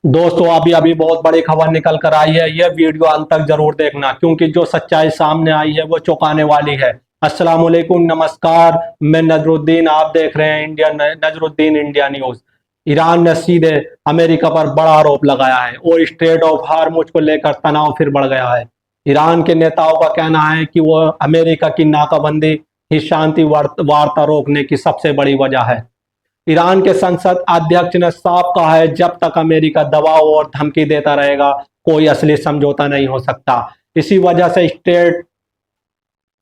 दोस्तों अभी अभी बहुत बड़ी खबर निकल कर आई है। यह वीडियो अंत तक जरूर देखना क्योंकि जो सच्चाई सामने आई है वो चौंकाने वाली है। अस्सलाम वालेकुम, नमस्कार। मैं नजरुद्दीन, आप देख रहे हैं नजरुद्दीन इंडिया न्यूज। ईरान ने सीधे अमेरिका पर बड़ा आरोप लगाया है और स्ट्रेट ऑफ हार्मुज को लेकर तनाव फिर बढ़ गया है। ईरान के नेताओं का कहना है कि वो अमेरिका की नाकाबंदी ही शांति वार्ता रोकने की सबसे बड़ी वजह है। ईरान के संसद अध्यक्ष ने साफ कहा है, जब तक अमेरिका दबाव और धमकी देता रहेगा कोई असली समझौता नहीं हो सकता। इसी वजह से स्ट्रेट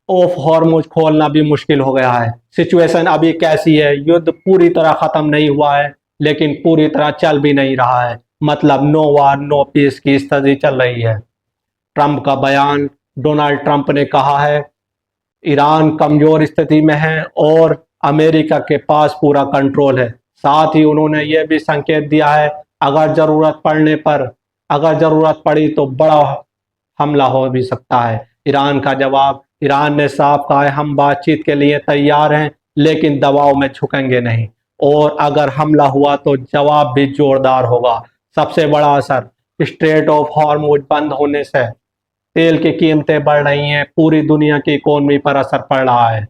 ऑफ हॉर्मुज खोलना भी मुश्किल हो गया है। सिचुएशन अभी कैसी है? युद्ध पूरी तरह खत्म नहीं हुआ है लेकिन पूरी तरह चल भी नहीं रहा है। मतलब नो वार नो पीस की स्थिति चल रही है। ट्रंप का बयान। डोनाल्ड ट्रंप ने कहा है ईरान कमजोर स्थिति में है और अमेरिका के पास पूरा कंट्रोल है। साथ ही उन्होंने यह भी संकेत दिया है अगर जरूरत पड़ी तो बड़ा हमला हो भी सकता है। ईरान का जवाब। ईरान ने साफ कहा है हम बातचीत के लिए तैयार हैं लेकिन दबाव में झुकेंगे नहीं, और अगर हमला हुआ तो जवाब भी जोरदार होगा। सबसे बड़ा असर। स्ट्रेट ऑफ हॉर्मुज बंद होने से तेल की कीमतें बढ़ रही हैं, पूरी दुनिया की इकोनॉमी पर असर पड़ रहा है।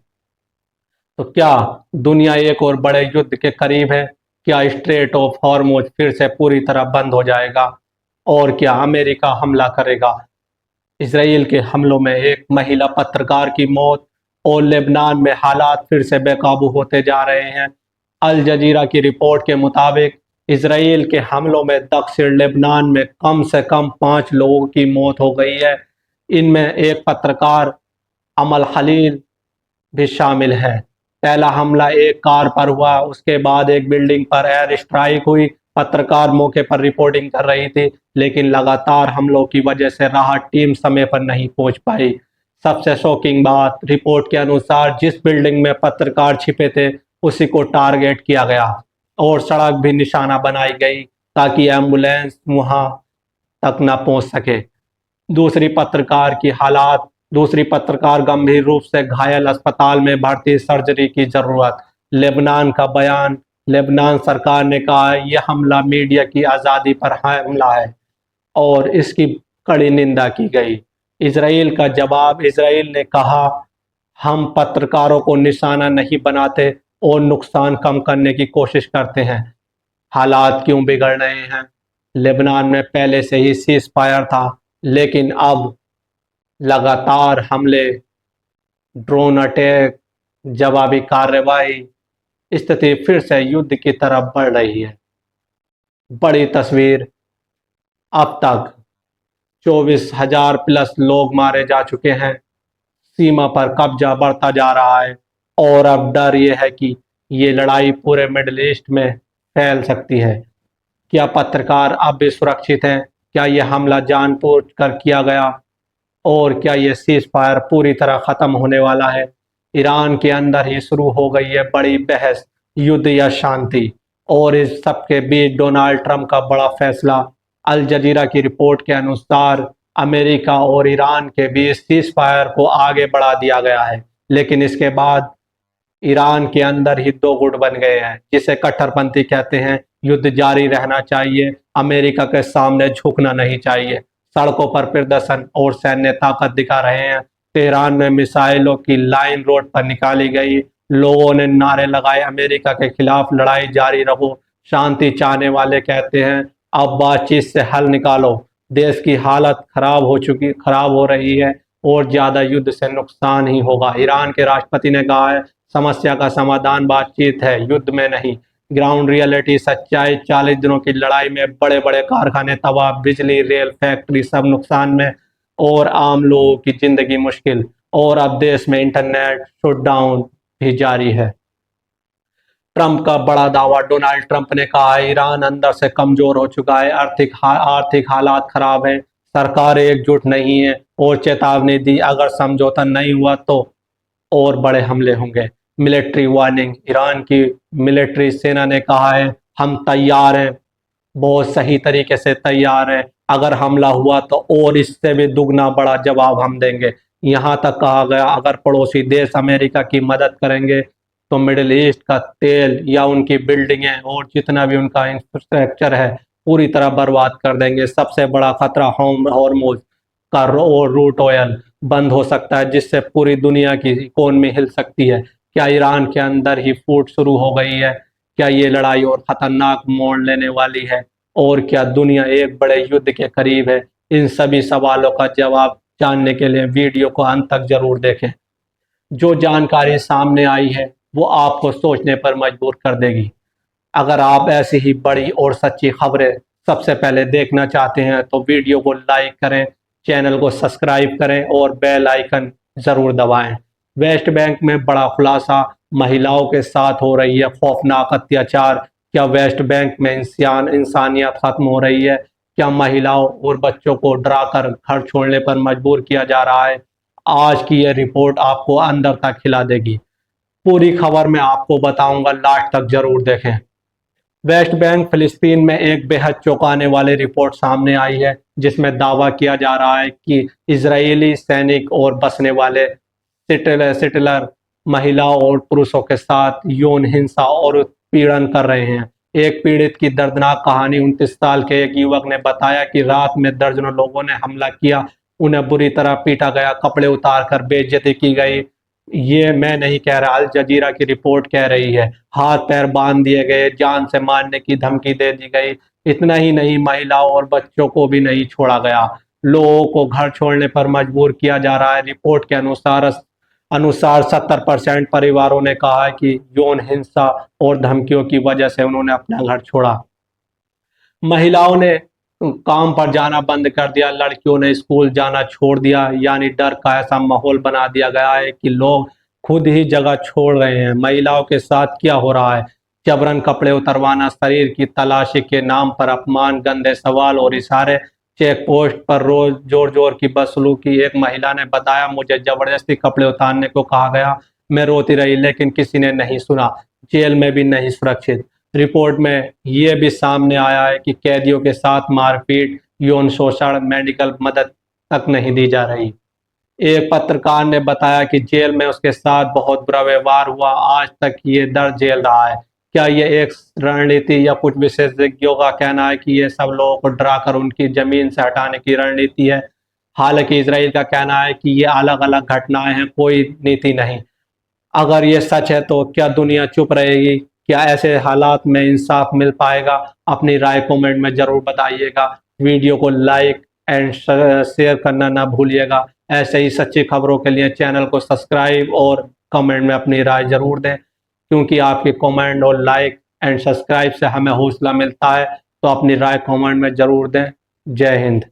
तो क्या दुनिया एक और बड़े युद्ध के करीब है? क्या स्ट्रेट ऑफ हॉर्मुज फिर से पूरी तरह बंद हो जाएगा? और क्या अमेरिका हमला करेगा? इसराइल के हमलों में एक महिला पत्रकार की मौत और लेबनान में हालात फिर से बेकाबू होते जा रहे हैं। अल जजीरा की रिपोर्ट के मुताबिक इसराइल के हमलों में दक्षिण लेबनान में कम से कम 5 लोगों की मौत हो गई है। इनमें एक पत्रकार अमल खलील भी शामिल है। पहला हमला एक कार पर हुआ, उसके बाद एक बिल्डिंग पर एयर स्ट्राइक हुई। पत्रकार मौके पर रिपोर्टिंग कर रही थी लेकिन लगातार हमलों की वजह से राहत टीम समय पर नहीं पहुंच पाई। सबसे शॉकिंग बात, रिपोर्ट के अनुसार जिस बिल्डिंग में पत्रकार छिपे थे उसी को टारगेट किया गया और सड़क भी निशाना बनाई गई ताकि एम्बुलेंस वहां तक न पहुंच सके। दूसरी पत्रकार की हालात। दूसरी पत्रकार गंभीर रूप से घायल, अस्पताल में भर्ती, सर्जरी की जरूरत। लेबनान का बयान। लेबनान सरकार ने कहा यह हमला मीडिया की आज़ादी पर हमला है और इसकी कड़ी निंदा की गई। इसराइल का जवाब। इसराइल ने कहा हम पत्रकारों को निशाना नहीं बनाते और नुकसान कम करने की कोशिश करते हैं। हालात क्यों बिगड़ रहे हैं? लेबनान में पहले से ही सीज फायर था लेकिन अब लगातार हमले, ड्रोन अटैक, जवाबी कार्रवाई, स्थिति फिर से युद्ध की तरफ बढ़ रही है। बड़ी तस्वीर। अब तक 24,000 प्लस लोग मारे जा चुके हैं। सीमा पर कब्जा बढ़ता जा रहा है और अब डर यह है कि ये लड़ाई पूरे मिडिल ईस्ट में फैल सकती है। क्या पत्रकार अब भी सुरक्षित हैं? क्या यह हमला जानबूझकर किया गया? और क्या ये सीज फायर पूरी तरह खत्म होने वाला है? ईरान के अंदर ही शुरू हो गई है बड़ी बहस, युद्ध या शांति। और इस सब के बीच डोनाल्ड ट्रंप का बड़ा फैसला। अल जजीरा की रिपोर्ट के अनुसार अमेरिका और ईरान के बीच सीज फायर को आगे बढ़ा दिया गया है लेकिन इसके बाद ईरान के अंदर ही दो गुट बन गए हैं जिसे कट्टरपंथी कहते हैं। युद्ध जारी रहना चाहिए, अमेरिका के सामने झुकना नहीं चाहिए। सड़कों पर प्रदर्शन और सैन्य ताकत दिखा रहे हैं। तेहरान में मिसाइलों की लाइन रोड पर निकाली गई। लोगों ने नारे लगाए अमेरिका के खिलाफ लड़ाई जारी रखो। शांति चाहने वाले कहते हैं अब बातचीत से हल निकालो। देश की हालत खराब हो रही है और ज्यादा युद्ध से नुकसान ही होगा। ईरान के राष्ट्रपति ने कहा है समस्या का समाधान बातचीत है, युद्ध में नहीं। ग्राउंड रियलिटी सच्चाई। 40 दिनों की लड़ाई में बड़े बड़े कारखाने तबाह, बिजली, रेल, फैक्ट्री सब नुकसान में और आम लोगों की जिंदगी मुश्किल। और अब देश में इंटरनेट शटडाउन भी जारी है। ट्रंप का बड़ा दावा। डोनाल्ड ट्रंप ने कहा ईरान अंदर से कमजोर हो चुका है, आर्थिक हालात खराब है, सरकार एकजुट नहीं है और चेतावनी दी अगर समझौता नहीं हुआ तो और बड़े हमले होंगे। Military warning. ईरान की मिलिट्री सेना ने कहा है हम तैयार हैं, बहुत सही तरीके से तैयार हैं, अगर हमला हुआ तो और इससे भी दुगना बड़ा जवाब हम देंगे। यहाँ तक कहा गया अगर पड़ोसी देश अमेरिका की मदद करेंगे तो मिडिल ईस्ट का तेल या उनकी बिल्डिंगें और जितना भी उनका इंफ्रास्ट्रक्चर है पूरी तरह बर्बाद कर देंगे। सबसे बड़ा खतरा हॉर्मोज का रूट ऑयल बंद हो सकता है, जिससे पूरी दुनिया की इकोनॉमी हिल सकती है। क्या ईरान के अंदर ही फूट शुरू हो गई है? क्या ये लड़ाई और खतरनाक मोड़ लेने वाली है? और क्या दुनिया एक बड़े युद्ध के करीब है? इन सभी सवालों का जवाब जानने के लिए वीडियो को अंत तक जरूर देखें। जो जानकारी सामने आई है वो आपको सोचने पर मजबूर कर देगी। अगर आप ऐसी ही बड़ी और सच्ची खबरें सबसे पहले देखना चाहते हैं तो वीडियो को लाइक करें, चैनल को सब्सक्राइब करें और बेल आइकन जरूर दबाएं। वेस्ट बैंक में बड़ा खुलासा, महिलाओं के साथ हो रही है खौफनाक अत्याचार। क्या वेस्ट बैंक में इंसानियत खत्म हो रही है? क्या महिलाओं और बच्चों को डराकर घर छोड़ने पर मजबूर किया जा रहा है? आज की यह रिपोर्ट आपको अंदर तक हिला देगी। पूरी खबर मैं आपको बताऊंगा, लास्ट तक जरूर देखें। वेस्ट बैंक फिलिस्तीन में एक बेहद चौंकाने वाली रिपोर्ट सामने आई है, जिसमें दावा किया जा रहा है कि इजरायली सैनिक और बसने वाले सिटिलर महिलाओं और पुरुषों के साथ यौन हिंसा और उत्पीड़न कर रहे हैं। एक पीड़ित की दर्दनाक कहानी। 29 साल के एक युवक ने बताया कि रात में दर्जनों लोगों ने हमला किया, उन्हें बुरी तरह पीटा गया, कपड़े उतार कर बेइज्जती की गई। ये मैं नहीं कह रहा, अल जजीरा की रिपोर्ट कह रही है। हाथ पैर बांध दिए गए, जान से मारने की धमकी दे दी गई। इतना ही नहीं, महिलाओं और बच्चों को भी नहीं छोड़ा गया। लोगों को घर छोड़ने पर मजबूर किया जा रहा है। रिपोर्ट के अनुसार 70% परिवारों ने कहा है कि यौन हिंसा और धमकियों की वजह से उन्होंने अपना घर छोड़ा। महिलाओं ने काम पर जाना बंद कर दिया, लड़कियों ने स्कूल जाना छोड़ दिया। यानी डर का ऐसा माहौल बना दिया गया है कि लोग खुद ही जगह छोड़ रहे हैं। महिलाओं के साथ क्या हो रहा है? जबरन कपड़े उतरवाना, शरीर की तलाशी के नाम पर अपमान, गंदे सवाल और इशारे। चेक पोस्ट पर रोज जोर जोर की बदसलूकी। एक महिला ने बताया, मुझे जबरदस्ती कपड़े उतारने को कहा गया, मैं रोती रही लेकिन किसी ने नहीं सुना। जेल में भी नहीं सुरक्षित। रिपोर्ट में ये भी सामने आया है कि कैदियों के साथ मारपीट, यौन शोषण, मेडिकल मदद तक नहीं दी जा रही। एक पत्रकार ने बताया कि जेल में उसके साथ बहुत बुरा व्यवहार हुआ, आज तक ये दर्द झेल रहा है। क्या ये एक रणनीति या कुछ विशेषज्ञों का कहना है कि ये सब लोगों को डराकर उनकी जमीन से हटाने की रणनीति है? हालांकि इजराइल का कहना है कि ये अलग अलग घटनाएं हैं, कोई नीति नहीं। अगर ये सच है तो क्या दुनिया चुप रहेगी? क्या ऐसे हालात में इंसाफ मिल पाएगा? अपनी राय कमेंट में जरूर बताइएगा। वीडियो को लाइक एंड शेयर करना ना भूलिएगा। ऐसे ही सच्ची खबरों के लिए चैनल को सब्सक्राइब और कमेंट में अपनी राय जरूर दें, क्योंकि आपके कमेंट और लाइक एंड सब्सक्राइब से हमें हौसला मिलता है। तो अपनी राय कमेंट में जरूर दें। जय हिंद।